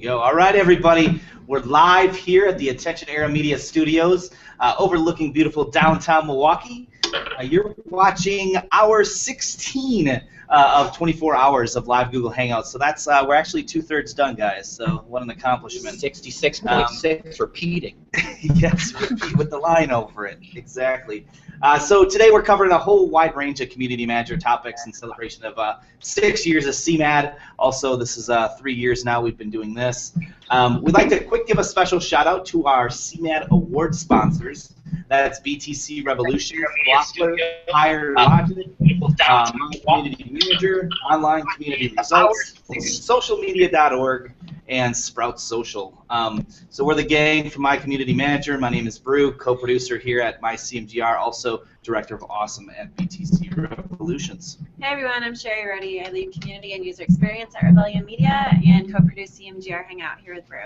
we go. All right, everybody. We're live here at the Attention Era Media Studios, overlooking beautiful downtown Milwaukee. You're watching hour 16 of 24 hours of live Google Hangouts. So that's we're actually 2/3 done, guys. So what an accomplishment. 66.6 repeating. Yes, repeat with the line over it. Exactly. So today we're covering a whole wide range of community manager topics in celebration of 6 years of CMAD. Also, this is 3 years now we've been doing this. We'd like to quick give a special shout out to our CMAD award sponsors. That's BTC Revolution, Blockler, Higher Logic, Community Manager, Online Community Results, socialmedia.org, and Sprout Social. So we're the gang from My Community Manager. My name is Brew, co-producer here at MyCMGR, also Director of Awesome at BTC Revolutions. Hey everyone, I'm Sherry Ruddy. I lead Community and User Experience at Rebellion Media and co-produce CMGR Hangout here with Brew.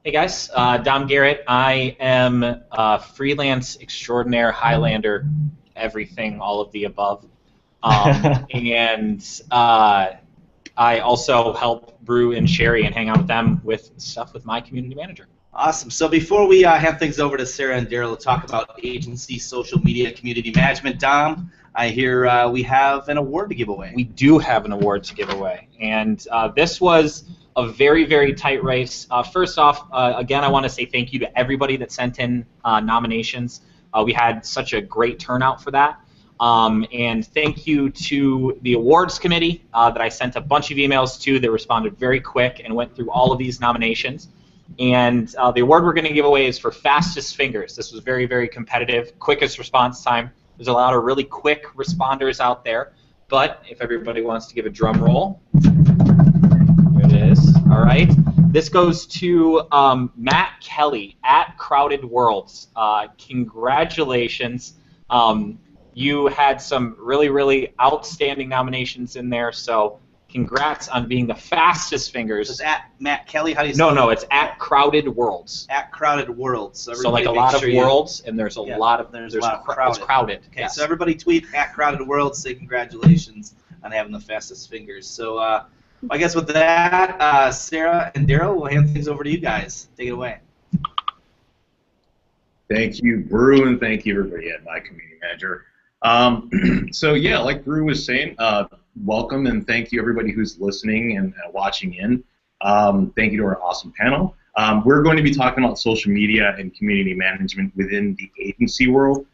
Hey guys, Dom Garrett. I am a freelance extraordinaire, Highlander, everything, all of the above. And I also help Brew and Sherry and hang out with them with stuff with My Community Manager. Awesome. So before we hand things over to Sarah and Daryl to talk about agency, social media, community management, Dom, I hear we have an award to give away. We do have an award to give away, and this was a very, very tight race. First off, again, I want to say thank you to everybody that sent in nominations. We had such a great turnout for that. And thank you to the awards committee that I sent a bunch of emails to that responded very quick and went through all of these nominations. And the award we're going to give away is for fastest fingers. This was very, very competitive, quickest response time. There's a lot of really quick responders out there. But if everybody wants to give a drum roll. All right. This goes to Matt Kelly at Crowded Worlds. Congratulations. You had some really, really outstanding nominations in there, so congrats on being the fastest fingers. It's at Matt Kelly? How do you say No, it's at Crowded Worlds. At Crowded Worlds. So like a lot of worlds, and there's a lot of crowded. It's crowded. Okay, yes. So everybody tweet at Crowded Worlds, say congratulations on having the fastest fingers. So I guess with that, Sarah and Daryl, we'll hand things over to you guys. Take it away. Thank you, Brew, and thank you, everybody at My Community Manager. So yeah, like Brew was saying, welcome and thank you everybody who's listening and watching in. Thank you to our awesome panel. We're going to be talking about social media and community management within the agency world,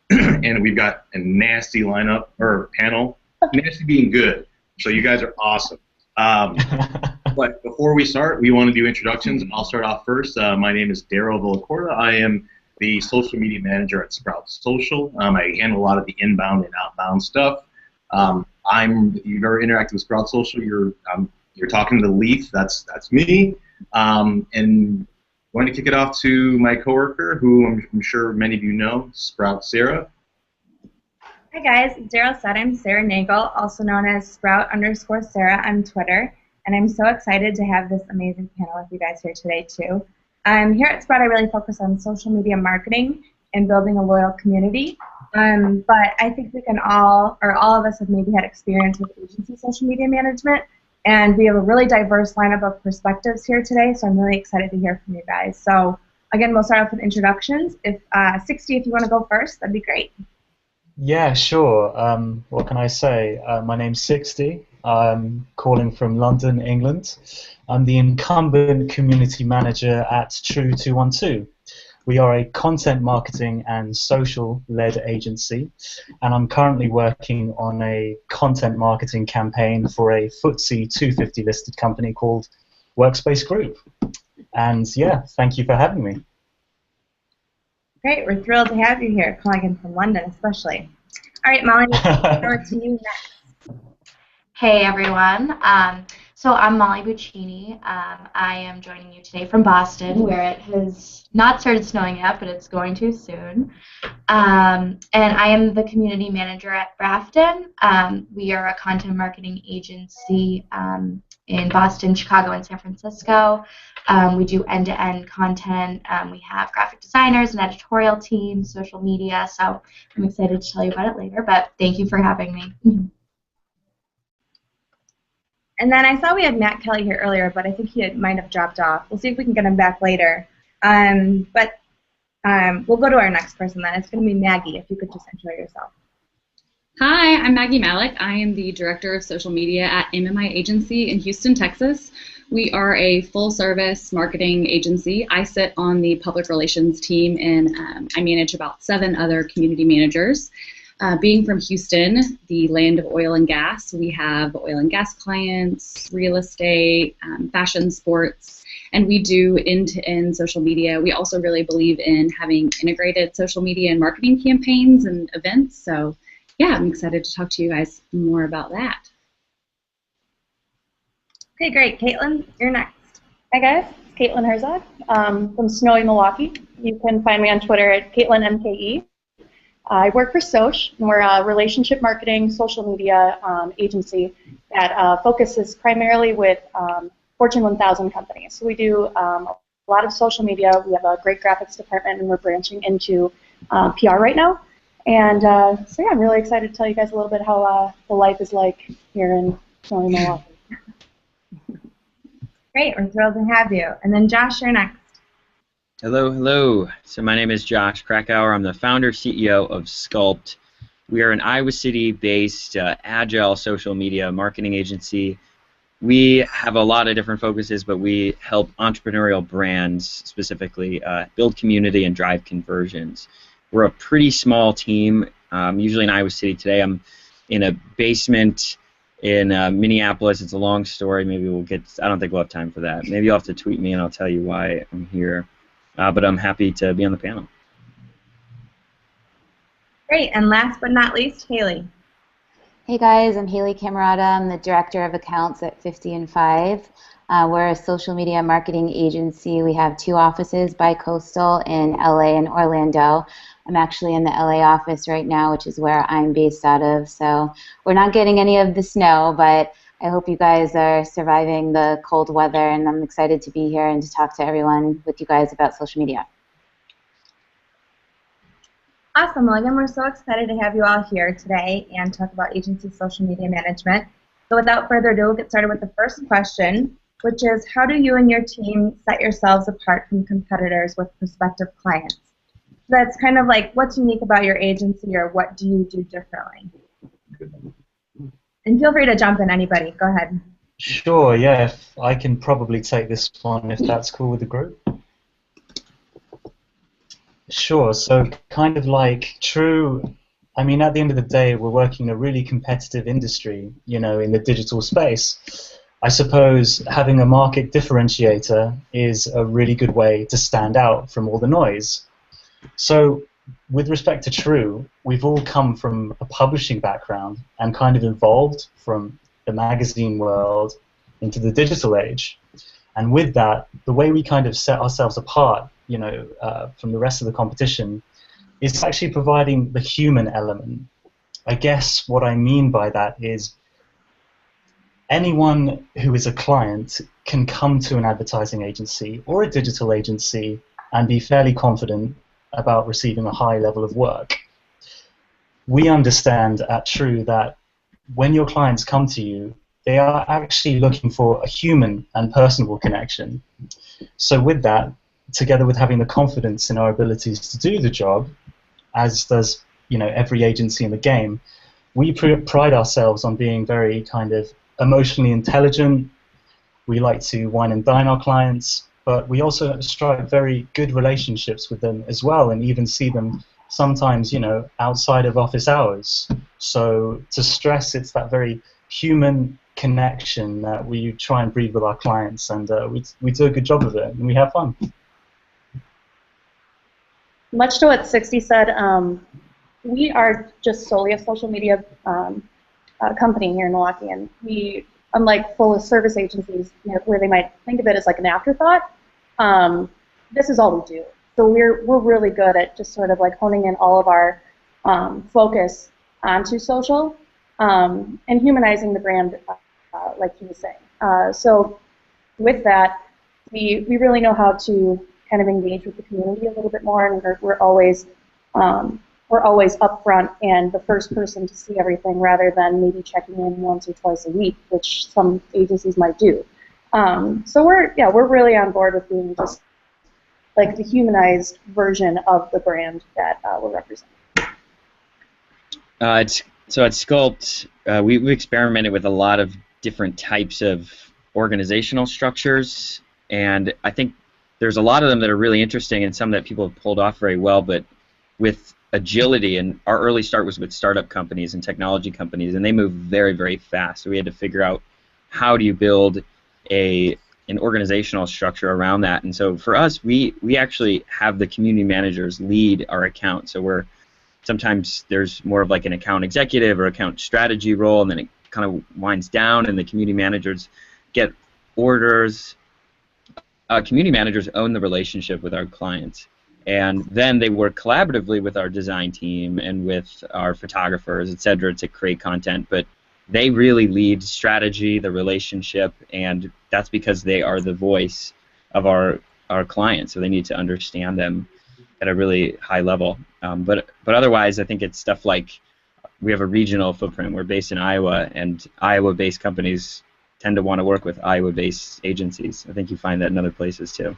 and we've got a nasty lineup, or panel, nasty being good, so you guys are awesome. But before we start, we want to do introductions, and I'll start off first. My name is Daryl Villacorta. I am the social media manager at Sprout Social. I handle a lot of the inbound and outbound stuff. If you've ever interacted with Sprout Social, you're talking to Leaf. That's me. And going to kick it off to my coworker, who I'm sure many of you know, Sprout Sarah. Hi guys, Daryl said I'm Sarah Nagel, also known as Sprout_Sarah on Twitter, and I'm so excited to have this amazing panel with you guys here today too. Here at Sprout, I really focus on social media marketing and building a loyal community. But I think we can all of us have maybe had experience with agency social media management, and we have a really diverse lineup of perspectives here today, so I'm really excited to hear from you guys. So again, we'll start off with introductions. If 60, if you want to go first, that'd be great. Yeah, sure. What can I say? My name's 60. I'm calling from London, England. I'm the incumbent community manager at True212. We are a content marketing and social-led agency, and I'm currently working on a content marketing campaign for a FTSE 250 listed company called Workspace Group. And yeah, thank you for having me. Great, we're thrilled to have you here, calling in from London especially. All right, Molly, over to you next. Hey everyone, so I'm Molly Buccini. I am joining you today from Boston, where it has not started snowing yet, but it's going to soon. And I am the community manager at Grafton. We are a content marketing agency in Boston, Chicago, and San Francisco. We do end-to-end content. We have graphic designers, an editorial team, social media, so I'm excited to tell you about it later, but thank you for having me. And then I saw we had Matt Kelly here earlier, but I think might have dropped off. We'll see if we can get him back later. But we'll go to our next person then. It's going to be Maggie, if you could just intro yourself. Hi, I'm Maggie Malik. I am the Director of Social Media at MMI Agency in Houston, Texas. We are a full-service marketing agency. I sit on the public relations team, and I manage about 7 other community managers. Being from Houston, the land of oil and gas, we have oil and gas clients, real estate, fashion, sports, and we do end-to-end social media. We also really believe in having integrated social media and marketing campaigns and events. So, yeah, I'm excited to talk to you guys more about that. Okay, great. Caitlin, you're next. Hi guys, it's Caitlin Herzog from snowy Milwaukee. You can find me on Twitter at CaitlinMKE. I work for Soch, and we're a relationship marketing social media agency that focuses primarily with Fortune 1000 companies. So we do a lot of social media. We have a great graphics department, and we're branching into PR right now. And so yeah, I'm really excited to tell you guys a little bit how the life is like here in snowy Milwaukee. Great, we're thrilled to have you. And then Josh, you're next. Hello, hello. So my name is Josh Krakauer. I'm the founder, CEO of Sculpt. We are an Iowa City-based agile social media marketing agency. We have a lot of different focuses, but we help entrepreneurial brands specifically build community and drive conversions. We're a pretty small team. Usually in Iowa City today, I'm in a basement in Minneapolis. It's a long story. Maybe we'll get. I don't think we'll have time for that. Maybe you'll have to tweet me and I'll tell you why I'm here. But I'm happy to be on the panel. Great, and last but not least, Haley. Hey guys, I'm Haley Camerata. I'm the Director of Accounts at 50 and 5. We're a social media marketing agency. We have 2 offices bi-coastal in LA and Orlando. I'm actually in the LA office right now, which is where I'm based out of. So we're not getting any of the snow, but I hope you guys are surviving the cold weather, and I'm excited to be here and to talk to everyone with you guys about social media. Awesome. Well, again, we're so excited to have you all here today and talk about agency social media management. So without further ado, we'll get started with the first question, which is, how do you and your team set yourselves apart from competitors with prospective clients? That's kind of like, what's unique about your agency, or what do you do differently? And feel free to jump in, anybody. Go ahead. Sure, yeah. I can probably take this one if that's cool with the group. Sure, so kind of like True, I mean, at the end of the day, we're working in a really competitive industry, you know, in the digital space. I suppose having a market differentiator is a really good way to stand out from all the noise. So with respect to True, we've all come from a publishing background and kind of evolved from the magazine world into the digital age. And with that, the way we kind of set ourselves apart, you know, from the rest of the competition is actually providing the human element. I guess what I mean by that is anyone who is a client can come to an advertising agency or a digital agency and be fairly confident about receiving a high level of work. We understand at True that when your clients come to you, they are actually looking for a human and personable connection. So with that, together with having the confidence in our abilities to do the job, as does, you know, every agency in the game, we pride ourselves on being very kind of emotionally intelligent. We like to wine and dine our clients, but we also strike very good relationships with them as well, and even see them sometimes, you know, outside of office hours. So to stress, it's that very human connection that we try and breed with our clients, and we do a good job of it, and we have fun. Much to what 60 said, we are just solely a social media company here in Milwaukee, and we, unlike full service agencies, you know, where they might think of it as like an afterthought, this is all we do. So we're really good at just sort of like honing in all of our focus onto social and humanizing the brand, like he was saying. So with that, we really know how to kind of engage with the community a little bit more, and we're always we're always upfront and the first person to see everything rather than maybe checking in once or twice a week, which some agencies might do. So we're really on board with being just like the humanized version of the brand that we're representing. So at Sculpt, we've experimented with a lot of different types of organizational structures, and I think there's a lot of them that are really interesting and some that people have pulled off very well, but with agility, and our early start was with startup companies and technology companies, and they move very, very fast. So we had to figure out how do you build an organizational structure around that. And so for us, we actually have the community managers lead our account. So sometimes there's more of like an account executive or account strategy role, and then it kind of winds down, and the community managers get orders. Community managers own the relationship with our clients, and then they work collaboratively with our design team and with our photographers, etc., to create content. But they really lead strategy, the relationship, and that's because they are the voice of our clients, so they need to understand them at a really high level. But otherwise, I think it's stuff like we have a regional footprint. We're based in Iowa, and Iowa-based companies tend to want to work with Iowa-based agencies. I think you find that in other places too.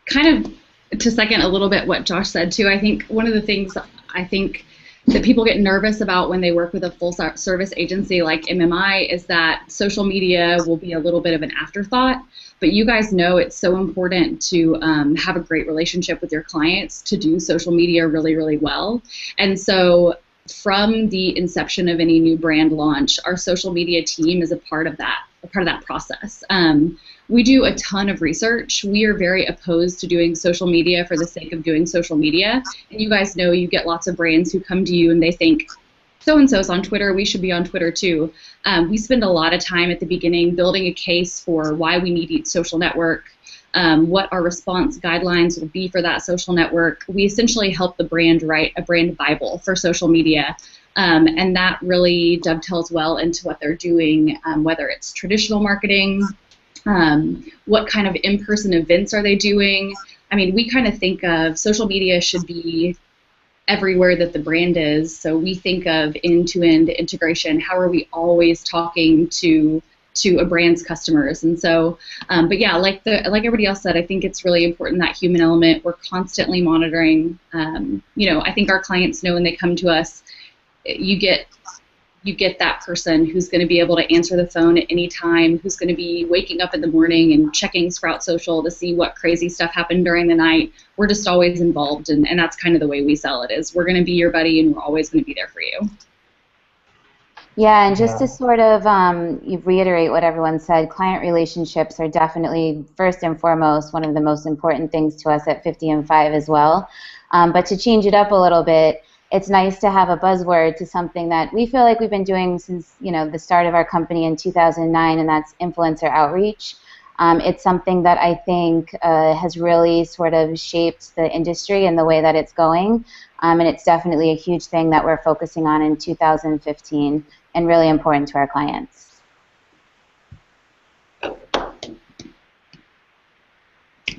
Kind of to second a little bit what Josh said too, I think one of the things I think that people get nervous about when they work with a full service agency like MMI is that social media will be a little bit of an afterthought, but you guys know it's so important to have a great relationship with your clients to do social media really, really well. And so from the inception of any new brand launch, our social media team is a part of that process. We do a ton of research. We are very opposed to doing social media for the sake of doing social media. And you guys know you get lots of brands who come to you and they think, so-and-so's on Twitter, we should be on Twitter too. We spend a lot of time at the beginning building a case for why we need each social network, what our response guidelines will be for that social network. We essentially help the brand write a brand Bible for social media. And that really dovetails well into what they're doing, whether it's traditional marketing, what kind of in-person events are they doing. I mean, we kind of think of social media should be everywhere that the brand is, so we think of end-to-end integration. How are we always talking to a brand's customers? And so, but yeah, like everybody else said, I think it's really important, that human element. We're constantly monitoring. I think our clients know when they come to us, you get that person who's going to be able to answer the phone at any time, who's going to be waking up in the morning and checking Sprout Social to see what crazy stuff happened during the night. We're just always involved, and that's kind of the way we sell it, is we're going to be your buddy and we're always going to be there for you. Yeah, and just to sort of reiterate what everyone said, client relationships are definitely first and foremost one of the most important things to us at 50 and 5 as well. But to change it up a little bit, it's nice to have a buzzword to something that we feel like we've been doing since the start of our company in 2009, and that's influencer outreach. It's something that I think has really sort of shaped the industry and the way that it's going, and it's definitely a huge thing that we're focusing on in 2015 and really important to our clients.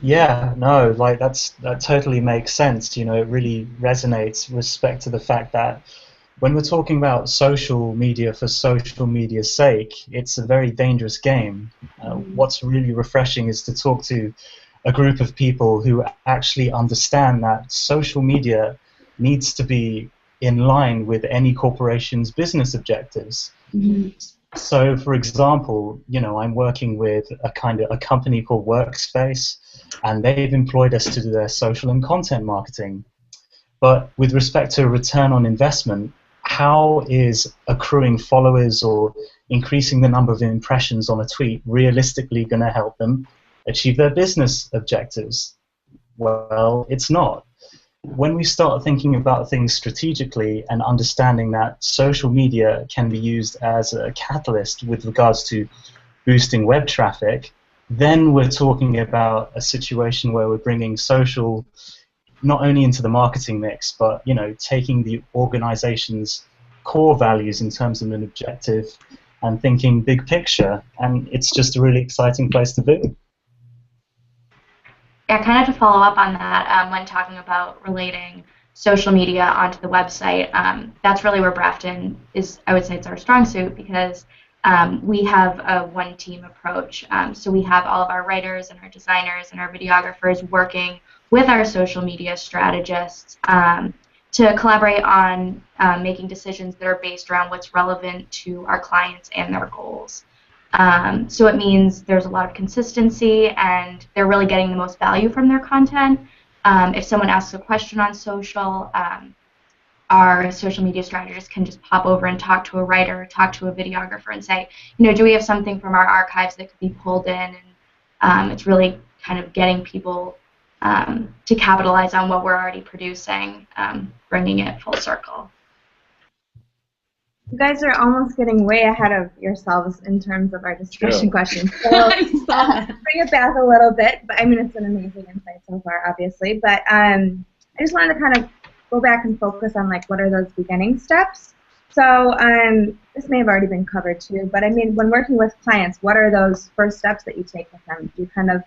Yeah, no, like that totally makes sense. It really resonates with respect to the fact that when we're talking about social media for social media's sake, it's a very dangerous game. What's really refreshing is to talk to a group of people who actually understand that social media needs to be in line with any corporation's business objectives. Mm-hmm. So, for example, I'm working with a company called Workspace, and they've employed us to do their social and content marketing. But with respect to return on investment, how is accruing followers or increasing the number of impressions on a tweet realistically going to help them achieve their business objectives? Well, it's not. When we start thinking about things strategically and understanding that social media can be used as a catalyst with regards to boosting web traffic, then we're talking about a situation where we're bringing social not only into the marketing mix, but taking the organization's core values in terms of an objective and thinking big picture, and it's just a really exciting place to be. I kind of have to follow up on that when talking about relating social media onto the website. That's really where Brafton is, I would say it's our strong suit, because we have a one-team approach. So we have all of our writers and our designers and our videographers working with our social media strategists to collaborate on making decisions that are based around what's relevant to our clients and their goals. So it means there's a lot of consistency and they're really getting the most value from their content. If someone asks a question on social, our social media strategist can just pop over and talk to a writer, talk to a videographer and say, you know, do we have something from our archives that could be pulled in? And it's really kind of getting people to capitalize on what we're already producing, bringing it full circle. You guys are almost getting way ahead of yourselves in terms of our discussion questions. So bring it back a little bit. But I mean, it's an amazing insight so far, obviously. But I just wanted to kind of go back and focus on like what are those beginning steps. So this may have already been covered too. But I mean, when working with clients, what are those first steps that you take with them? Do you kind of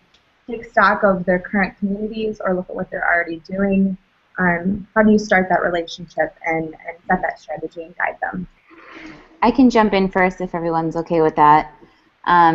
take stock of their current communities or look at what they're already doing? How do you start that relationship and set that strategy and guide them? I can jump in first if everyone's okay with that.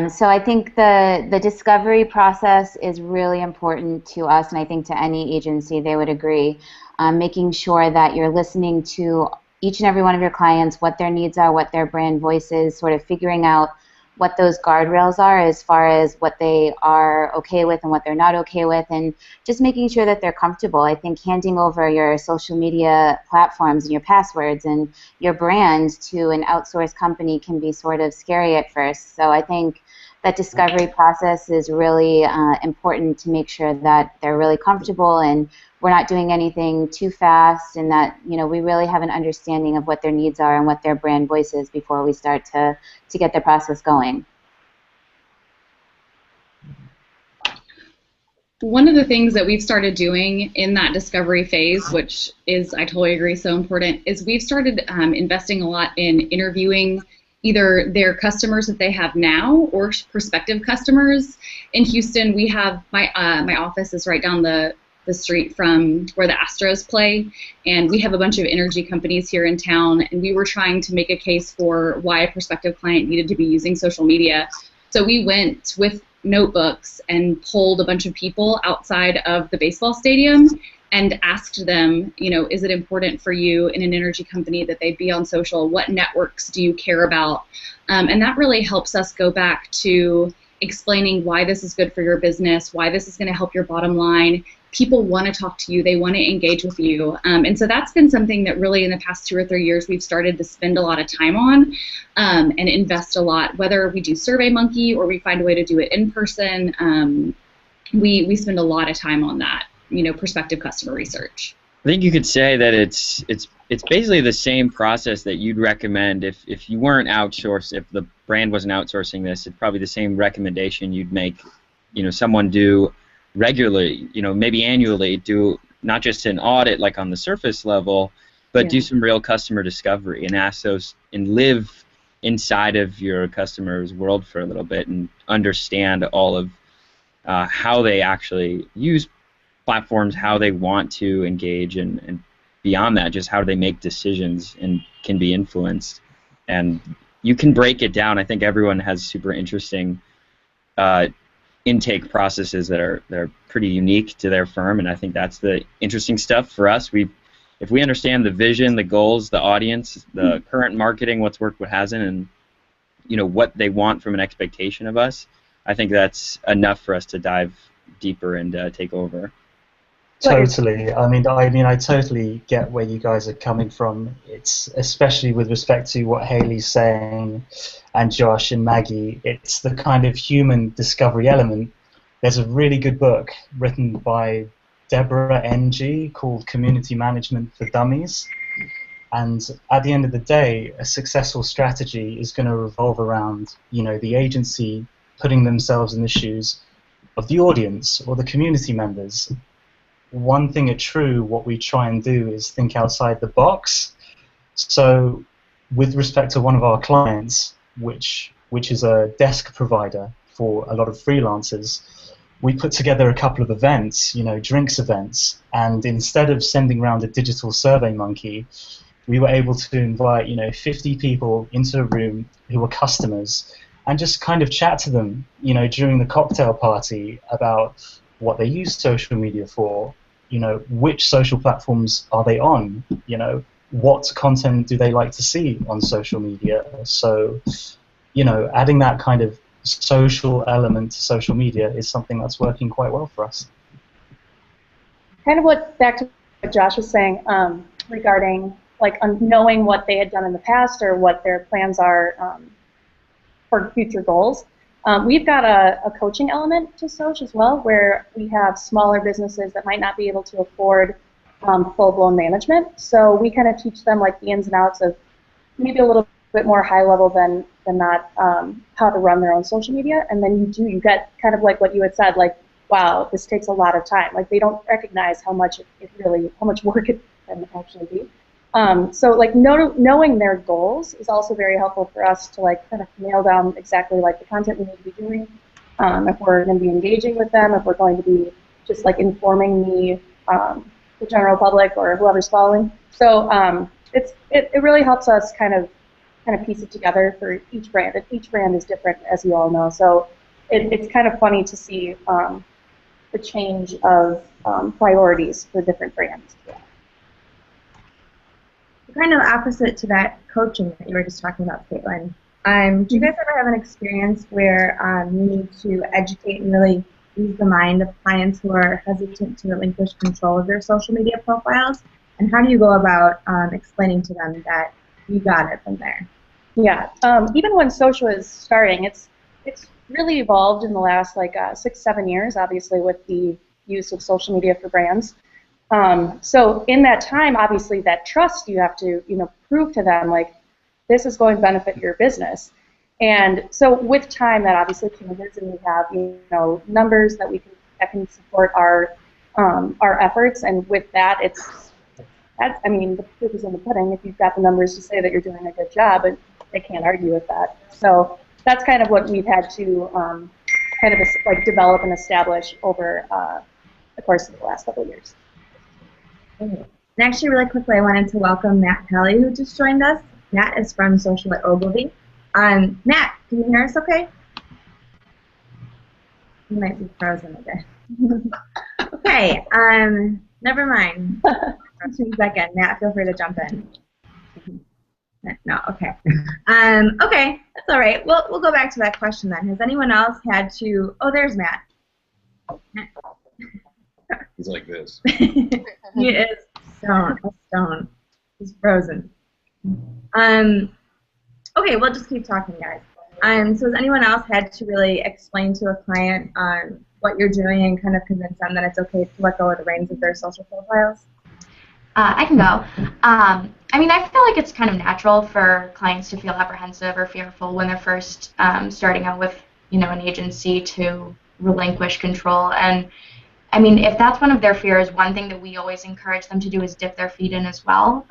So I think the discovery process is really important to us, and I think to any agency they would agree. Making sure that you're listening to each and every one of your clients, what their needs are, what their brand voice is, sort of figuring out what those guardrails are as far as what they are okay with and what they're not okay with, and just making sure that they're comfortable. I think handing over your social media platforms and your passwords and your brand to an outsourced company can be sort of scary at first. So I think that discovery process is really important to make sure that they're really comfortable and we're not doing anything too fast, and that, you know, we really have an understanding of what their needs are and what their brand voice is before we start to get the process going. One of the things that we've started doing in that discovery phase, which is, I totally agree, so important, is we've started investing a lot in interviewing either their customers that they have now or prospective customers. In Houston, we have my office is right down the street from where the Astros play, and we have a bunch of energy companies here in town, and we were trying to make a case for why a prospective client needed to be using social media. So we went with notebooks and polled a bunch of people outside of the baseball stadium and asked them, you know, is it important for you in an energy company that they be on social? What networks do you care about? And that really helps us go back to explaining why this is good for your business, why this is going to help your bottom line. People want to talk to you. They want to engage with you. And so that's been something that really in the past 2 or 3 years we've started to spend a lot of time on and invest a lot, whether we do SurveyMonkey or we find a way to do it in person. We spend a lot of time on that, you know, prospective customer research. I think you could say that it's basically the same process that you'd recommend if you weren't outsourced, if the brand wasn't outsourcing this. It's probably the same recommendation you'd make, you know, someone do regularly, you know, maybe annually, do not just an audit like on the surface level, but do some real customer discovery and ask those and live inside of your customer's world for a little bit and understand all of how they actually use platforms, how they want to engage, and beyond that, just how do they make decisions and can be influenced. And you can break it down. I think everyone has super interesting intake processes that are pretty unique to their firm, and I think that's the interesting stuff for us. If we understand the vision, the goals, the audience, the current marketing, what's worked, what hasn't, and you know what they want from an expectation of us, I think that's enough for us to dive deeper and take over. Totally. I mean, I totally get where you guys are coming from. It's especially with respect to what Haley's saying, and Josh and Maggie. It's the kind of human discovery element. There's a really good book written by Deborah Ng called Community Management for Dummies. And at the end of the day, a successful strategy is going to revolve around, you know, the agency putting themselves in the shoes of the audience or the community members. One thing at True, what we try and do is think outside the box. So with respect to one of our clients, which is a desk provider for a lot of freelancers, we put together a couple of events, drinks events, and instead of sending around a digital survey monkey, we were able to invite 50 people into a room who were customers and just kind of chat to them during the cocktail party about what they use social media for, which social platforms are they on, what content do they like to see on social media. So adding that kind of social element to social media is something that's working quite well for us. Kind of back to what Josh was saying regarding knowing what they had done in the past or what their plans are for future goals. We've got a coaching element to Soch as well, where we have smaller businesses that might not be able to afford full-blown management. So we kind of teach them the ins and outs of maybe a little bit more high level than not how to run their own social media. And then you get kind of like what you had said, wow, this takes a lot of time. They don't recognize how much work it can actually be. So knowing their goals is also very helpful for us to kind of nail down exactly the content we need to be doing, if we're going to be engaging with them, if we're going to be just informing the general public or whoever's following. So it really helps us kind of piece it together for each brand. And each brand is different, as you all know. So it's kind of funny to see the change of priorities for different brands. Kind of opposite to that coaching that you were just talking about, Caitlin. Do you guys ever have an experience where you need to educate and really ease the mind of clients who are hesitant to relinquish control of their social media profiles? And how do you go about explaining to them that you got it from there? Yeah, even when Soch was starting, it's really evolved in the last 6-7 years, obviously, with the use of social media for brands. So in that time, obviously, that trust you have to, prove to them, this is going to benefit your business. And so with time, that obviously changes, and we have, numbers that that can support our efforts. And with that, the proof is in the pudding. If you've got the numbers to say that you're doing a good job, and they can't argue with that. So that's kind of what we've had to develop and establish over the course of the last couple of years. And actually, really quickly, I wanted to welcome Matt Kelly, who just joined us. Matt is from Social at Ogilvy. Matt, can you hear us okay? You might be frozen again. Okay, never mind. 2 seconds. Matt, feel free to jump in. No, okay. Okay, that's all right. We'll go back to that question then. Has anyone else had to... Oh, there's Matt. He's like this. He is a stone. He's frozen. Okay, we'll just keep talking, guys. So has anyone else had to really explain to a client what you're doing and kind of convince them that it's okay to let go of the reins of their social profiles? I can go. I feel like it's kind of natural for clients to feel apprehensive or fearful when they're first starting out with, an agency to relinquish control. And if that's one of their fears, one thing that we always encourage them to do is dip their feet in as well.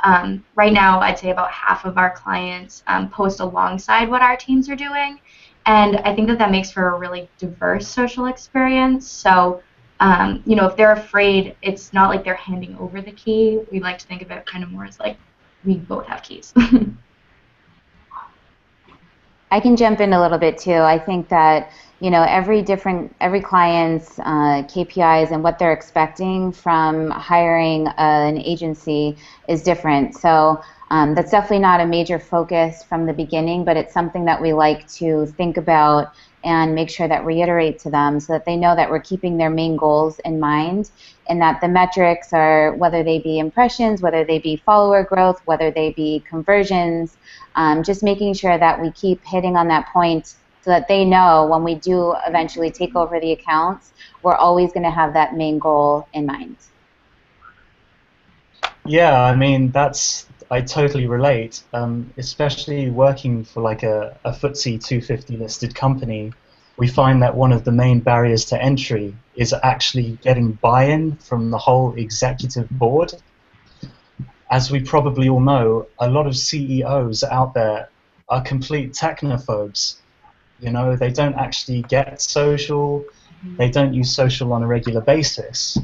Right now, I'd say about half of our clients post alongside what our teams are doing, and I think that makes for a really diverse social experience. So, if they're afraid, it's not like they're handing over the key. We like to think of it kind of more as we both have keys. I can jump in a little bit too. I think that every client's KPIs and what they're expecting from hiring an agency is different. So that's definitely not a major focus from the beginning, but it's something that we like to think about and make sure that reiterate to them so that they know that we're keeping their main goals in mind, and that the metrics are, whether they be impressions, whether they be follower growth, whether they be conversions, just making sure that we keep hitting on that point so that they know when we do eventually take over the accounts, we're always going to have that main goal in mind. Yeah, I totally relate, especially working for a FTSE 250 listed company. We find that one of the main barriers to entry is actually getting buy-in from the whole executive board. As we probably all know, a lot of CEOs out there are complete technophobes. They don't actually get social. they don't use social on a regular basis.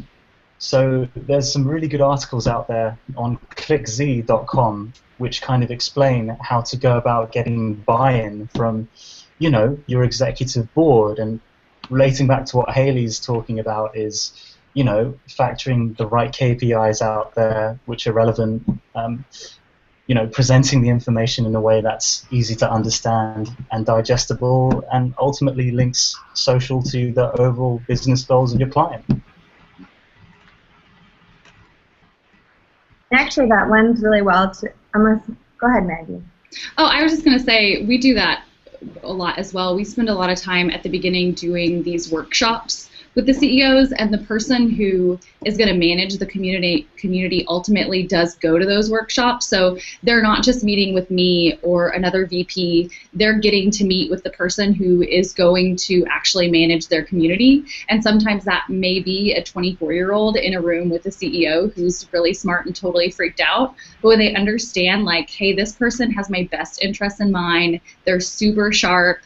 So there's some really good articles out there on clickz.com which kind of explain how to go about getting buy-in from, you know, your executive board. And relating back to what Haley's talking about is, you know, factoring the right KPIs out there which are relevant, you know, presenting the information in a way that's easy to understand and digestible, and ultimately links social to the overall business goals of your client. Actually, that lends really well to, go ahead, Maggie. Oh, I was just going to say, we do that a lot as well. We spend a lot of time at the beginning doing these workshops with the CEOs, and the person who is going to manage the community ultimately does go to those workshops. So they're not just meeting with me or another VP, they're getting to meet with the person who is going to actually manage their community. And sometimes that may be a 24-year-old in a room with a CEO who's really smart and totally freaked out. But when they understand, like, hey, this person has my best interests in mind, they're super sharp,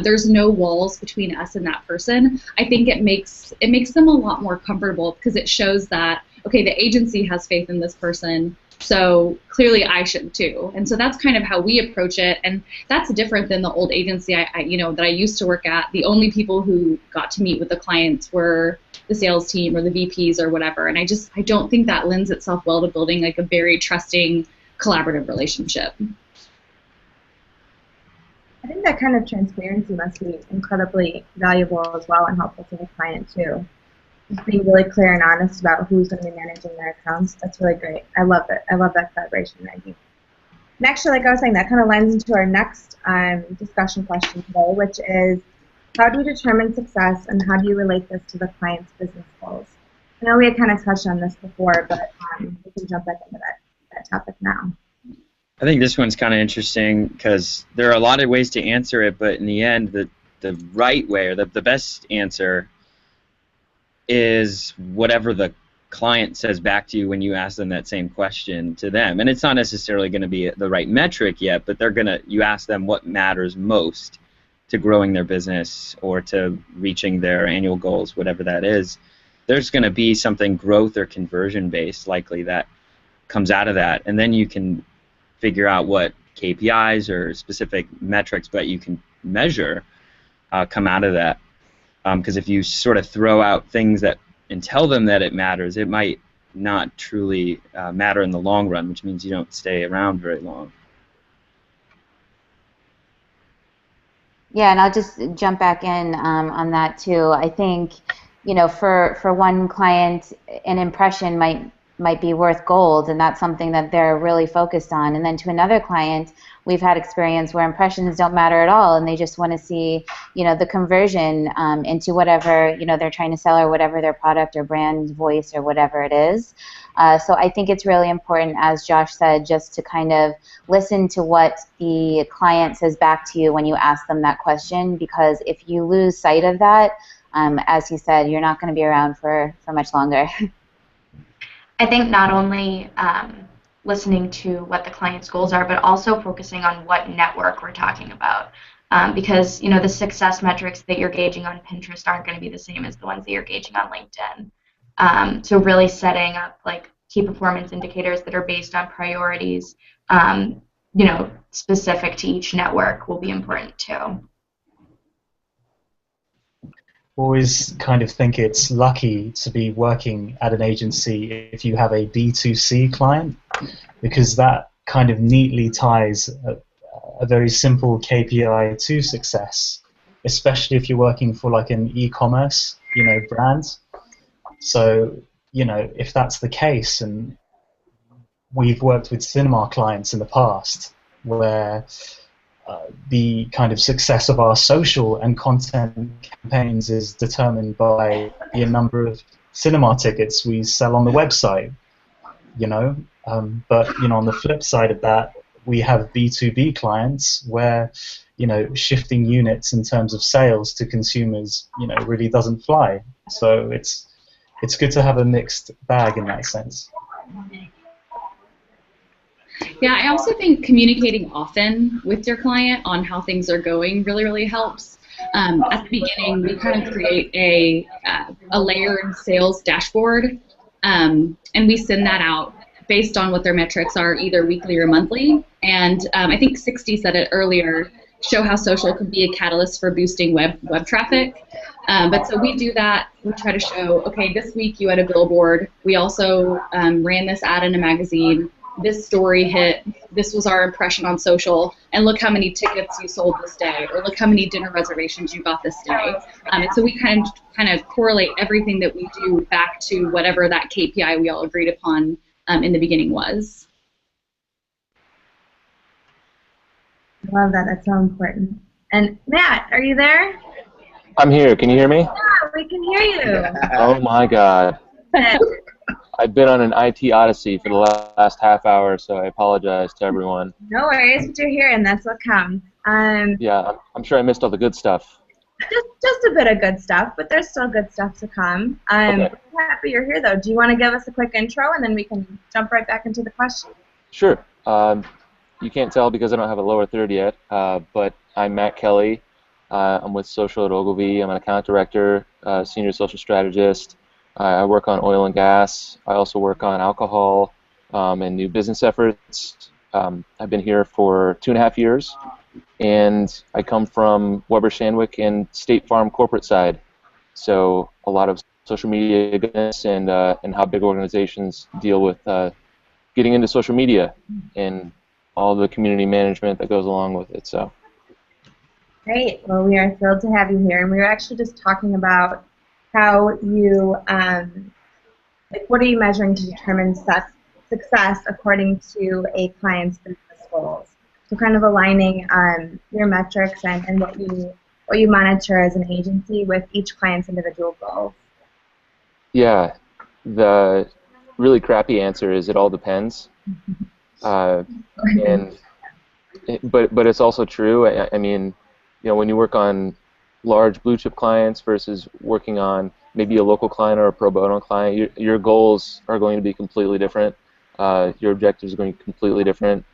there's no walls between us and that person, I think it makes them a lot more comfortable, because it shows that, okay, the agency has faith in this person, so clearly I should too. And so that's kind of how we approach it, and that's different than the old agency that I used to work at. The only people who got to meet with the clients were the sales team or the VPs or whatever, and I don't think that lends itself well to building like a very trusting, collaborative relationship. I think that kind of transparency must be incredibly valuable as well and helpful to the client too. Just being really clear and honest about who's going to be managing their accounts. That's really great. I love it. I love that collaboration, Maggie. And actually, like I was saying, that kind of lends into our next discussion question today, which is, how do you determine success and how do you relate this to the client's business goals? I know we had kind of touched on this before, but we can jump back into that topic now. I think this one's kind of interesting because there are a lot of ways to answer it, but in the end, the right way, or the best answer, is whatever the client says back to you when you ask them that same question to them. And it's not necessarily going to be the right metric yet, but you ask them what matters most to growing their business or to reaching their annual goals, whatever that is. There's going to be something growth or conversion based likely that comes out of that, and then you can figure out what KPIs or specific metrics that you can measure come out of that. Because if you sort of throw out things and tell them that it matters, it might not truly matter in the long run, which means you don't stay around very long. Yeah, and I'll just jump back in on that too. I think, you know, for one client, an impression might be worth gold, and that's something that they're really focused on. And then to another client, we've had experience where impressions don't matter at all, and they just want to see, you know, the conversion into whatever, you know, they're trying to sell, or whatever their product or brand voice or whatever it is. So I think it's really important, as Josh said, just to kind of listen to what the client says back to you when you ask them that question, because if you lose sight of that, as he said, you're not going to be around for much longer. I think not only listening to what the client's goals are, but also focusing on what network we're talking about. Because, you know, the success metrics that you're gauging on Pinterest aren't going to be the same as the ones that you're gauging on LinkedIn. So really setting up like key performance indicators that are based on priorities, you know, specific to each network will be important too. Always kind of think it's lucky to be working at an agency if you have a B2C client, because that kind of neatly ties a very simple KPI to success, especially if you're working for like an e-commerce, you know, brand. So, you know, if that's the case, and we've worked with cinema clients in the past where the kind of success of our social and content campaigns is determined by the number of cinema tickets we sell on the website, you know. But, you know, on the flip side of that, we have B2B clients where, you know, shifting units in terms of sales to consumers, you know, really doesn't fly. So it's good to have a mixed bag in that sense. Yeah, I also think communicating often with your client on how things are going really, really helps. At the beginning, we kind of create a layered sales dashboard, and we send that out based on what their metrics are, either weekly or monthly. And I think 60 said it earlier, show how social can be a catalyst for boosting web traffic. But so we do that. We try to show, okay, this week you had a billboard. We also ran this ad in a magazine. This story hit. This was our impression on social. And look how many tickets you sold this day, or look how many dinner reservations you got this day. And so we kind of correlate everything that we do back to whatever that KPI we all agreed upon in the beginning was. I love that. That's so important. And Matt, are you there? I'm here. Can you hear me? Yeah, we can hear you. Oh my God. I've been on an IT odyssey for the last half hour, so I apologize to everyone. No worries, but you're here, and that's what counts. Yeah, I'm sure I missed all the good stuff. Just a bit of good stuff, but there's still good stuff to come. Okay. We're happy you're here, though. Do you want to give us a quick intro, and then we can jump right back into the question? Sure. You can't tell because I don't have a lower third yet, but I'm Matt Kelly. I'm with Social at Ogilvy. I'm an account director, senior social strategist. I work on oil and gas. I also work on alcohol and new business efforts. I've been here for 2.5 years, and I come from Weber Shandwick and State Farm corporate side. So a lot of social media goodness and how big organizations deal with getting into social media and all the community management that goes along with it. So. Great. Well, we are thrilled to have you here, and we were actually just talking about how you, what are you measuring to determine success according to a client's business goals? So kind of aligning your metrics and what you monitor as an agency with each client's individual goals. Yeah, the really crappy answer is it all depends. But it's also true. I mean, you know, when you work on large blue chip clients versus working on maybe a local client or a pro bono client, your goals are going to be completely different. Your objectives are going to be completely different.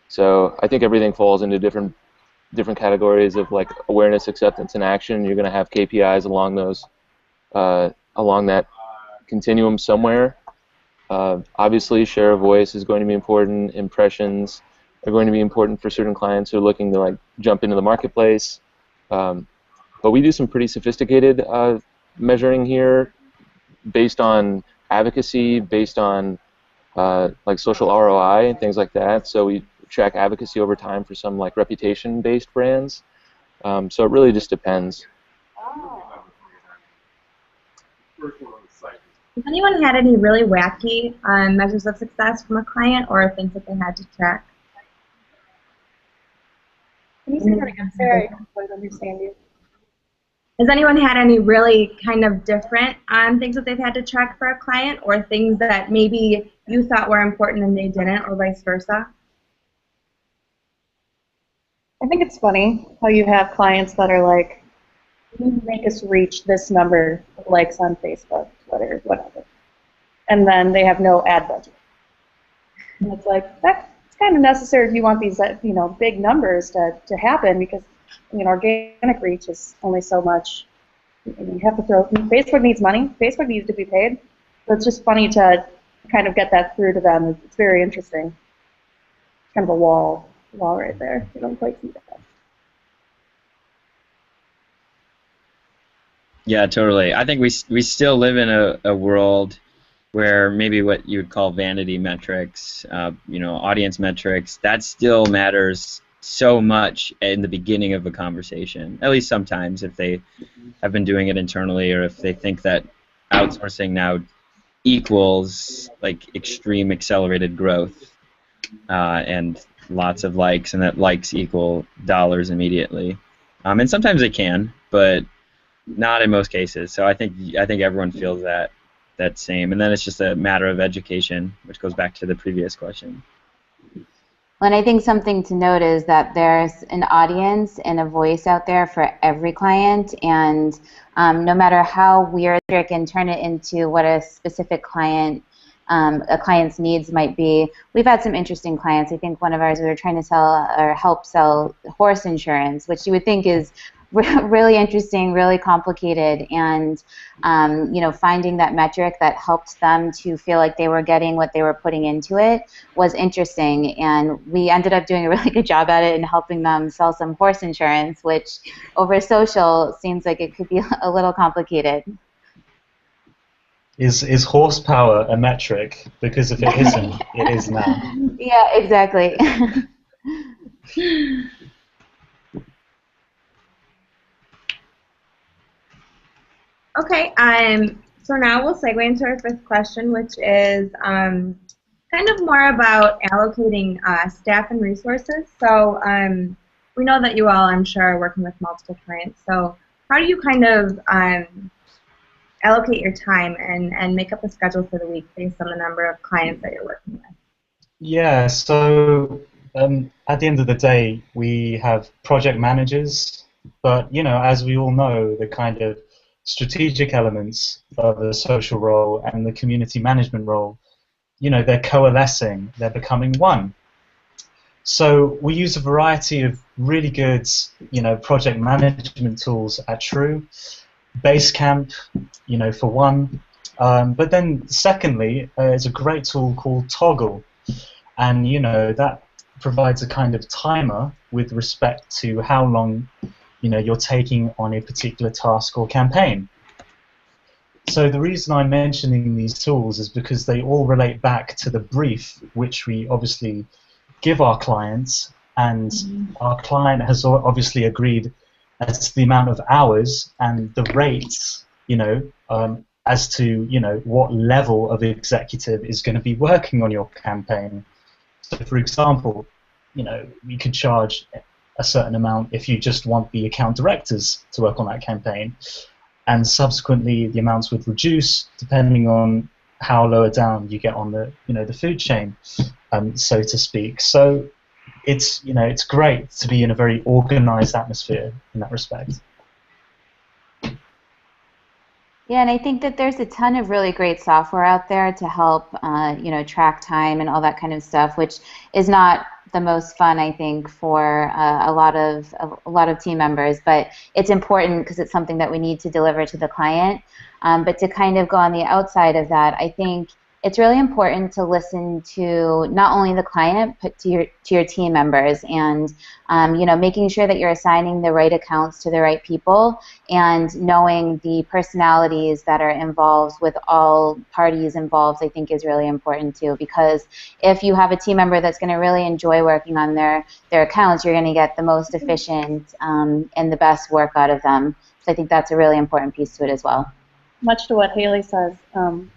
So I think everything falls into different categories of like awareness, acceptance, and action. You're going to have KPIs along those along that continuum somewhere. Obviously, share of voice is going to be important. Impressions are going to be important for certain clients who are looking to like jump into the marketplace. But we do some pretty sophisticated measuring here, based on advocacy, based on like social ROI and things like that. So we track advocacy over time for some like reputation-based brands. So it really just depends. Has anyone had any really wacky measures of success from a client or things that they had to track? Can you say that again? Sorry, I don't quite understand you. Has anyone had any really kind of different things that they've had to track for a client, or things that maybe you thought were important and they didn't, or vice versa? I think it's funny how you have clients that are like, you make us reach this number of likes on Facebook, Twitter, whatever. And then they have no ad budget. And it's like, that's kind of necessary if you want these, you know, big numbers to happen, because, you know, organic reach is only so much. You have to throw, Facebook needs money. Facebook needs to be paid. So it's just funny to kind of get that through to them. It's very interesting. Kind of a wall right there. You don't quite see that. Yeah, totally. I think we still live in a world where maybe what you would call vanity metrics, you know, audience metrics, that still matters so much in the beginning of a conversation. At least sometimes, if they have been doing it internally, or if they think that outsourcing now equals like extreme accelerated growth and lots of likes, and that likes equal dollars immediately. And sometimes they can, but not in most cases. So I think everyone feels that same, and then it's just a matter of education, which goes back to the previous question. Well, and I think something to note is that there's an audience and a voice out there for every client, and no matter how weird you can turn it into what a specific client, a client's needs might be. We've had some interesting clients. I think one of ours, we were trying to sell or help sell horse insurance, which you would think is really interesting, really complicated, and finding that metric that helped them to feel like they were getting what they were putting into it was interesting, and we ended up doing a really good job at it and helping them sell some horse insurance, which over social seems like it could be a little complicated. Is horsepower a metric? Because if it isn't, it is now. Yeah, exactly. Okay, so now we'll segue into our fifth question, which is kind of more about allocating staff and resources. So we know that you all, I'm sure, are working with multiple clients. So how do you kind of allocate your time and make up a schedule for the week based on the number of clients that you're working with? Yeah, so at the end of the day, we have project managers, but as we all know, the kind of strategic elements of the social role and the community management role, they're coalescing, they're becoming one. So we use a variety of really good, project management tools at True. Basecamp, for one. But then secondly, is a great tool called Toggl. And, that provides a kind of timer with respect to how long, you're taking on a particular task or campaign. So the reason I'm mentioning these tools is because they all relate back to the brief which we obviously give our clients, and our client has obviously agreed as to the amount of hours and the rates, as to, what level of executive is going to be working on your campaign. So, for example, we could charge a certain amount if you just want the account directors to work on that campaign, and subsequently the amounts would reduce depending on how lower down you get on the, the food chain, so to speak. So it's great to be in a very organized atmosphere in that respect. Yeah, and I think that there's a ton of really great software out there to help, track time and all that kind of stuff, which is not the most fun, I think, for a lot of team members. But it's important because it's something that we need to deliver to the client. But to kind of go on the outside of that, I think it's really important to listen to not only the client but to your team members, and making sure that you're assigning the right accounts to the right people, and knowing the personalities that are involved with all parties involved, I think, is really important too. Because if you have a team member that's going to really enjoy working on their accounts, you're going to get the most efficient and the best work out of them. So I think that's a really important piece to it as well. Much to what Haley says,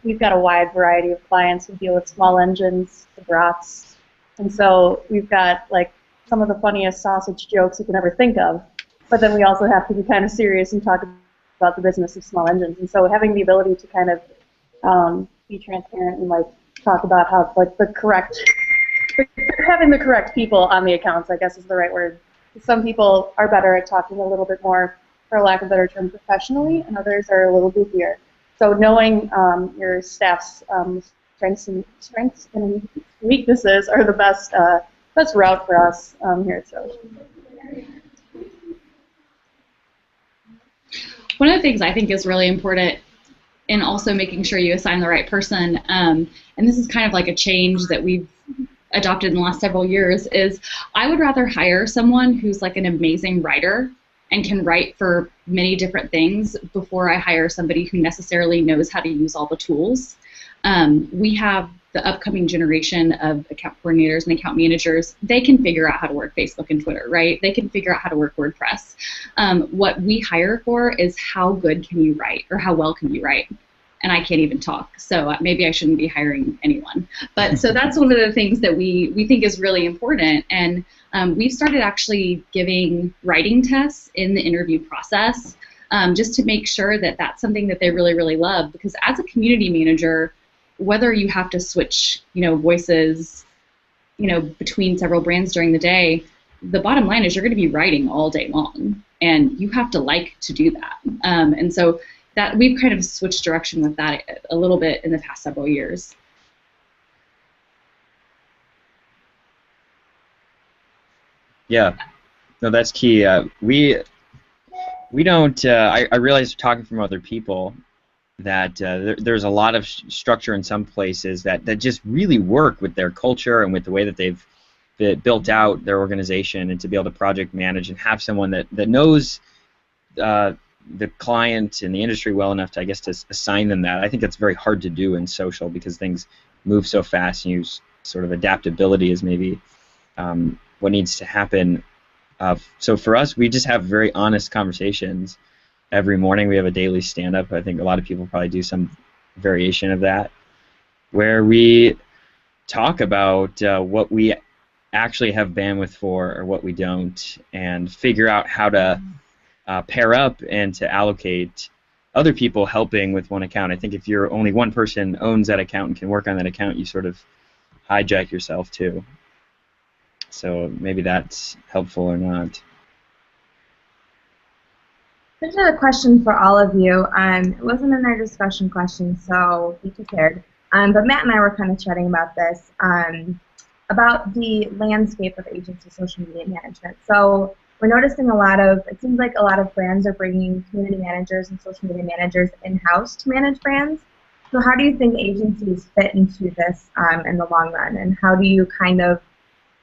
we've got a wide variety of clients who deal with small engines, the brats, and so we've got like some of the funniest sausage jokes you can ever think of, but then we also have to be kind of serious and talk about the business of small engines. And so having the ability to kind of be transparent and like talk about how like having the correct people on the accounts, I guess is the right word. Some people are better at talking a little bit more, for lack of a better term, professionally, and others are a little goofier. So knowing your staff's strengths and weaknesses are the best route for us here at Social. One of the things I think is really important in also making sure you assign the right person, and this is kind of like a change that we've adopted in the last several years, is I would rather hire someone who's like an amazing writer and can write for many different things before I hire somebody who necessarily knows how to use all the tools. We have the upcoming generation of account coordinators and account managers. They can figure out how to work Facebook and Twitter, right? They can figure out how to work WordPress. What we hire for is how good can you write, or how well can you write? And I can't even talk, so maybe I shouldn't be hiring anyone. But so that's one of the things that we think is really important. And we've started actually giving writing tests in the interview process, just to make sure that that's something that they really, really love. Because as a community manager, whether you have to switch, voices, between several brands during the day, the bottom line is you're going to be writing all day long, and you have to like to do that. And so that we've kind of switched direction with that a little bit in the past several years. Yeah, no, that's key. We don't. I realize talking from other people that there's a lot of structure in some places that just really work with their culture and with the way that they've built out their organization, and to be able to project manage and have someone that knows the client and the industry well enough to, I guess, to assign them that. I think that's very hard to do in social because things move so fast, and use sort of adaptability is maybe what needs to happen. So for us, we just have very honest conversations every morning. We have a daily stand-up. I think a lot of people probably do some variation of that, where we talk about what we actually have bandwidth for or what we don't, and figure out how to pair up and to allocate other people helping with one account. I think if you're only one person owns that account and can work on that account, you sort of hijack yourself too. So maybe that's helpful or not. There's a question for all of you. It wasn't in our discussion question, so be prepared. But Matt and I were kind of chatting about this, about the landscape of agency social media management. So we're noticing it seems like a lot of brands are bringing community managers and social media managers in-house to manage brands. So how do you think agencies fit into this in the long run, and how do you kind of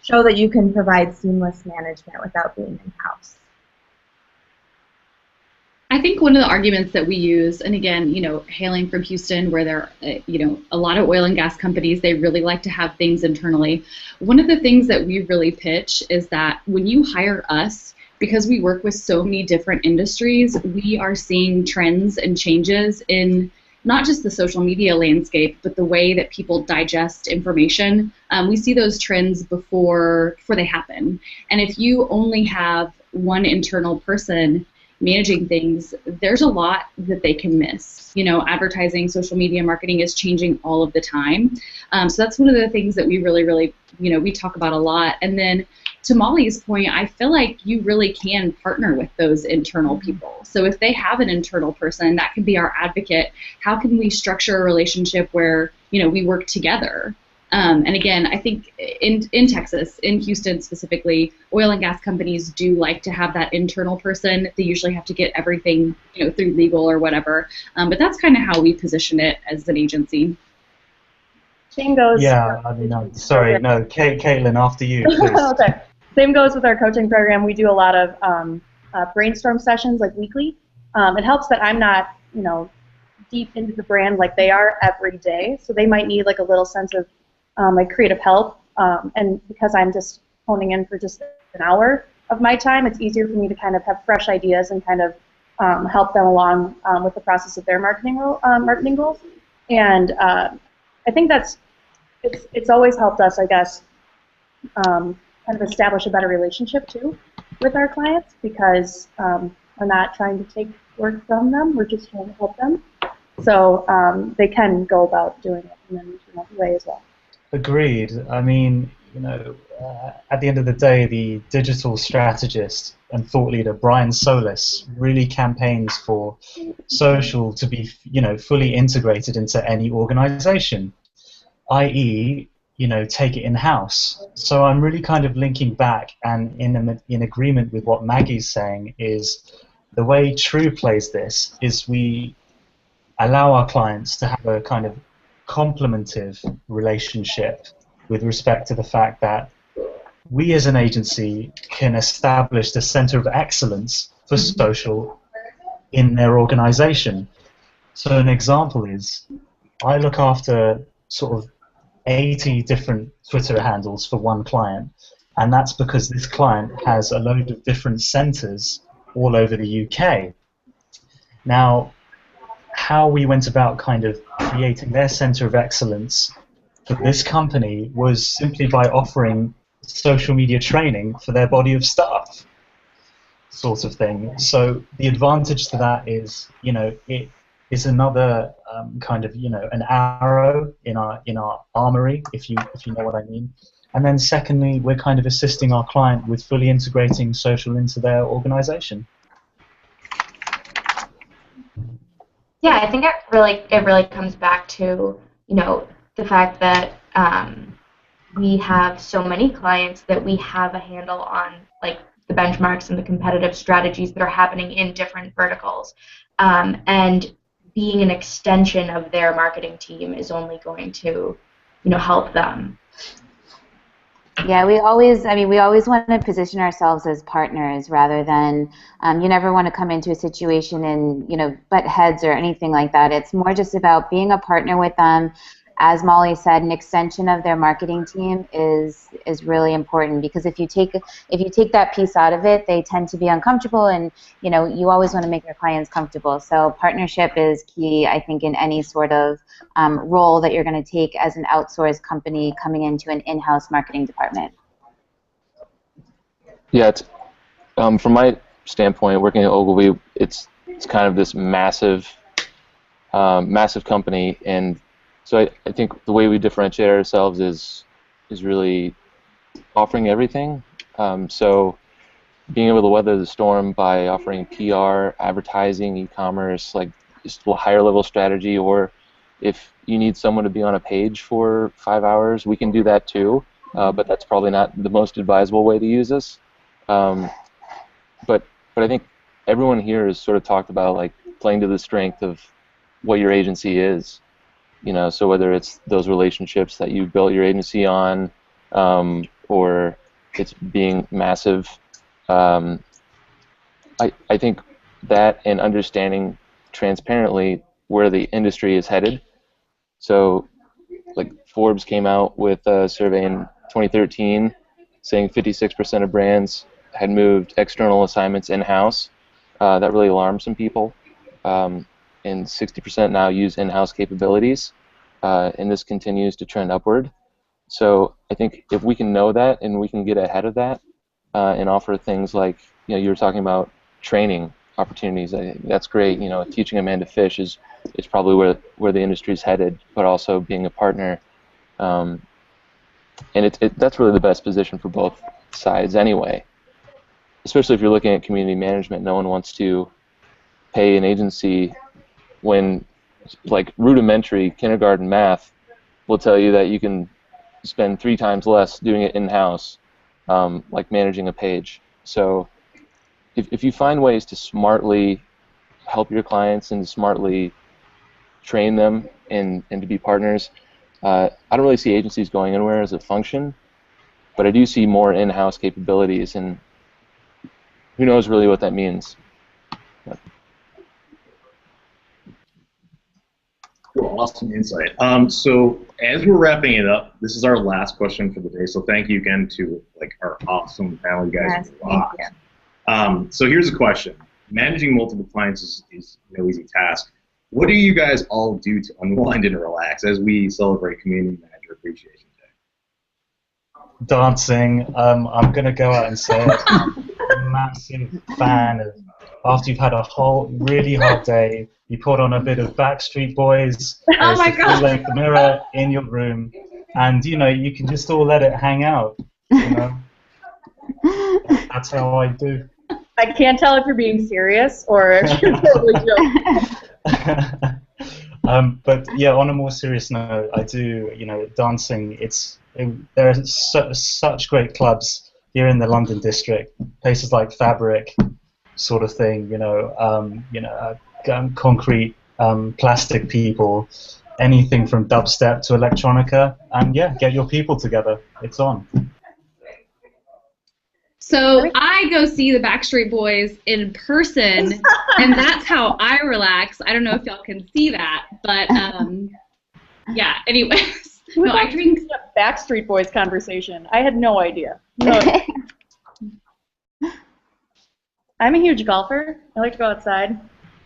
show that you can provide seamless management without being in-house? I think one of the arguments that we use, and again, hailing from Houston, where there are, a lot of oil and gas companies, they really like to have things internally. One of the things that we really pitch is that when you hire us, because we work with so many different industries, we are seeing trends and changes in not just the social media landscape, but the way that people digest information. We see those trends before they happen. And if you only have one internal person managing things, there's a lot that they can miss. Advertising, social media marketing is changing all of the time. So that's one of the things that we really, we talk about a lot. And then to Molly's point, I feel like you really can partner with those internal people. So if they have an internal person, that can be our advocate. How can we structure a relationship where, we work together? And again, I think in Texas, in Houston specifically, oil and gas companies do like to have that internal person. They usually have to get everything, through legal or whatever. But that's kind of how we position it as an agency. Same goes. Yeah, sorry, Caitlin, after you, please. Okay. Same goes with our coaching program. We do a lot of brainstorm sessions, like weekly. It helps that I'm not, deep into the brand like they are every day. So they might need like a little sense of creative help, and because I'm just honing in for just an hour of my time, it's easier for me to kind of have fresh ideas and kind of help them along with the process of their marketing goals. And I think it's always helped us, I guess, kind of establish a better relationship too with our clients, because we're not trying to take work from them, we're just trying to help them. So they can go about doing it in an internal way as well. Agreed. I mean, at the end of the day, the digital strategist and thought leader Brian Solis really campaigns for social to be, fully integrated into any organization, i.e., take it in-house. So I'm really kind of linking back, and in agreement with what Maggie's saying, is the way True plays this is we allow our clients to have a kind of complementive relationship with respect to the fact that we as an agency can establish the center of excellence for social in their organization. So an example is I look after sort of 80 different Twitter handles for one client, and that's because this client has a load of different centers all over the UK. Now, how we went about kind of creating their center of excellence for this company was simply by offering social media training for their body of staff, sort of thing. So the advantage to that is, it is another kind of, an arrow in our armory, if you know what I mean. And then secondly, we're kind of assisting our client with fully integrating social into their organization. Yeah, I think it really comes back to, the fact that we have so many clients that we have a handle on, like, the benchmarks and the competitive strategies that are happening in different verticals. And being an extension of their marketing team is only going to, help them. Yeah, we always want to position ourselves as partners rather than, you never want to come into a situation and, butt heads or anything like that. It's more just about being a partner with them. As Molly said, an extension of their marketing team is really important, because if you take that piece out of it, they tend to be uncomfortable, and you always want to make your clients comfortable. So partnership is key, I think, in any sort of role that you're going to take as an outsourced company coming into an in-house marketing department. Yeah, it's, from my standpoint, working at Ogilvy, it's kind of this massive company, and so I think the way we differentiate ourselves is really offering everything. So being able to weather the storm by offering PR, advertising, e-commerce, like just a higher level strategy, or if you need someone to be on a page for 5 hours, we can do that too, but that's probably not the most advisable way to use us. But I think everyone here has sort of talked about like playing to the strength of what your agency is. So whether it's those relationships that you built your agency on, or it's being massive, I think that, and understanding transparently where the industry is headed. So, like Forbes came out with a survey in 2013 saying 56% of brands had moved external assignments in-house. That really alarmed some people. And 60% now use in-house capabilities, and this continues to trend upward. So I think if we can know that and we can get ahead of that and offer things like, you were talking about training opportunities, that's great. Teaching a man to fish is probably where the industry's headed, but also being a partner. And that's really the best position for both sides anyway, especially if you're looking at community management. No one wants to pay an agency when, like, rudimentary kindergarten math will tell you that you can spend 3 times less doing it in-house, like managing a page. So if you find ways to smartly help your clients and to smartly train them and to be partners, I don't really see agencies going anywhere as a function, but I do see more in-house capabilities, and who knows really what that means. Cool, awesome insight. So as we're wrapping it up, this is our last question for the day. So thank you again to our awesome panel. You guys rock. So here's a question: managing multiple clients is no easy task. What do you guys all do to unwind and relax as we celebrate Community Manager Appreciation Day? Dancing. I'm going to go out and say I'm a massive fan of, after you've had a whole really hot day, you put on a bit of Backstreet Boys, Oh my there's the full-length mirror in your room, and you can just all let it hang out. That's how I do. I can't tell if you're being serious or if you're totally joking. But yeah, on a more serious note, I do, dancing. There are such great clubs here in the London district, places like Fabric, sort of thing. Concrete, plastic people, anything from dubstep to electronica, and yeah, get your people together. It's on. So I go see the Backstreet Boys in person, and that's how I relax. I don't know if y'all can see that, but yeah. Anyways, no, I drink a Backstreet Boys conversation. I had no idea. No. I'm a huge golfer. I like to go outside,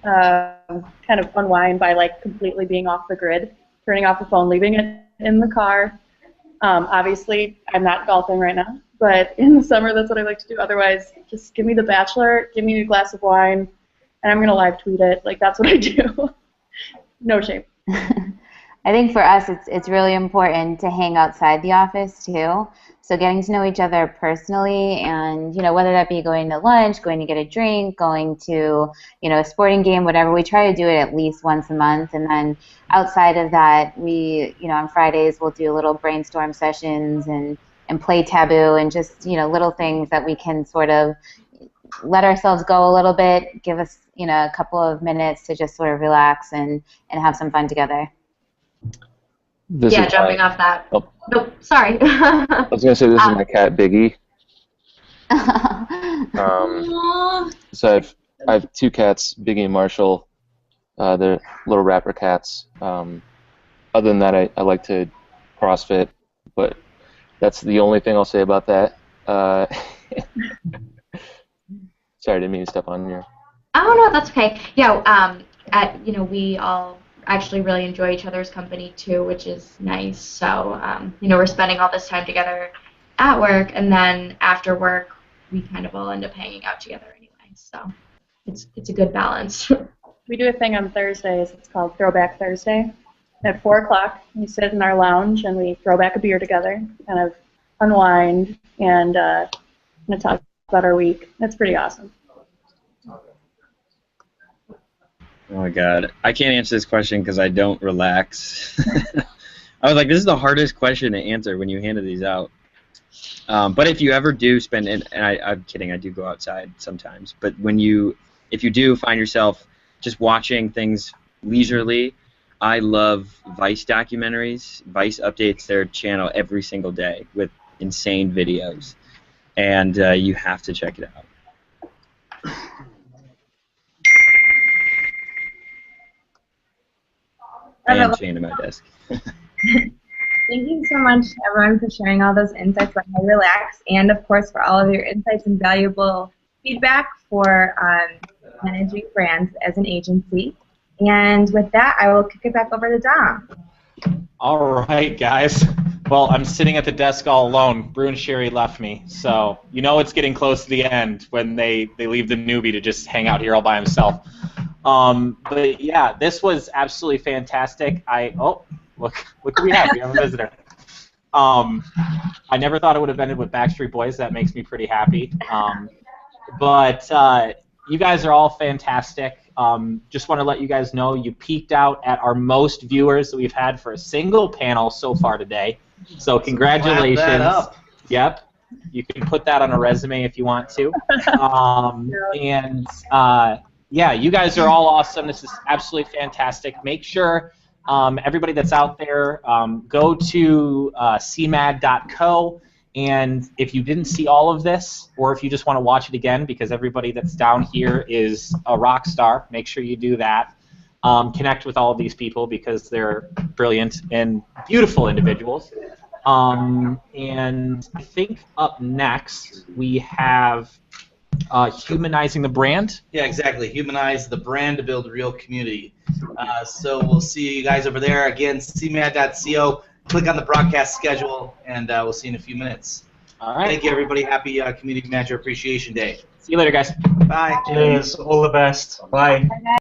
kind of unwind by completely being off the grid, turning off the phone, leaving it in the car. Obviously, I'm not golfing right now, but in the summer, that's what I like to do. Otherwise, just give me The Bachelor, give me a glass of wine, and I'm going to live tweet it. That's what I do. No shame. I think for us, it's really important to hang outside the office too. So getting to know each other personally, and whether that be going to lunch, going to get a drink, going to a sporting game, whatever. We try to do it at least once a month, and then outside of that, we on Fridays we'll do little brainstorm sessions and and play taboo, and just little things that we can sort of let ourselves go a little bit, give us a couple of minutes to just sort of relax and have some fun together. Jumping off that. Oh. Nope, sorry. I was gonna say this is my cat Biggie. So I have two cats, Biggie and Marshall. They're little rapper cats. Other than that, I like to CrossFit, but that's the only thing I'll say about that. Sorry, didn't mean to step on you. Oh no, that's okay. Yeah, we all actually really enjoy each other's company too, which is nice. So we're spending all this time together at work, and then after work, we kind of all end up hanging out together anyway. So it's a good balance. We do a thing on Thursdays. It's called Throwback Thursday. At 4 o'clock, we sit in our lounge and we throw back a beer together, kind of unwind and talk about our week. It's pretty awesome. Oh my God, I can't answer this question because I don't relax. I was like, this is the hardest question to answer when you handed these out. But if you ever do spend, and I'm kidding, I do go outside sometimes. But if you do find yourself just watching things leisurely, I love Vice documentaries. Vice updates their channel every single day with insane videos, and you have to check it out. I am chained to my desk. Thank you so much, everyone, for sharing all those insights on how to relax, and of course for all of your insights and valuable feedback for managing brands as an agency. And with that, I will kick it back over to Dom. All right, guys. Well, I'm sitting at the desk all alone. Brew and Sherry left me, so it's getting close to the end when they leave the newbie to just hang out here all by himself. But yeah, this was absolutely fantastic. Look who we have. We have a visitor. I never thought it would have ended with Backstreet Boys. That makes me pretty happy. But you guys are all fantastic. Just want to let you guys know you peaked out at our most viewers that we've had for a single panel so far today. So congratulations. Clap that up. Yep. You can put that on a resume if you want to. Yeah, you guys are all awesome. This is absolutely fantastic. Make sure everybody that's out there, go to cmad.co, and if you didn't see all of this, or if you just want to watch it again, because everybody that's down here is a rock star, make sure you do that. Connect with all of these people because they're brilliant and beautiful individuals. And I think up next we have humanizing the brand. Yeah, exactly. Humanize the brand to build real community. So we'll see you guys over there. Again, cmad.co. Click on the broadcast schedule, and we'll see you in a few minutes. All right. Thank you, everybody. Happy Community Manager Appreciation Day. See you later, guys. Bye. Cheers. All the best. Bye. Bye, guys.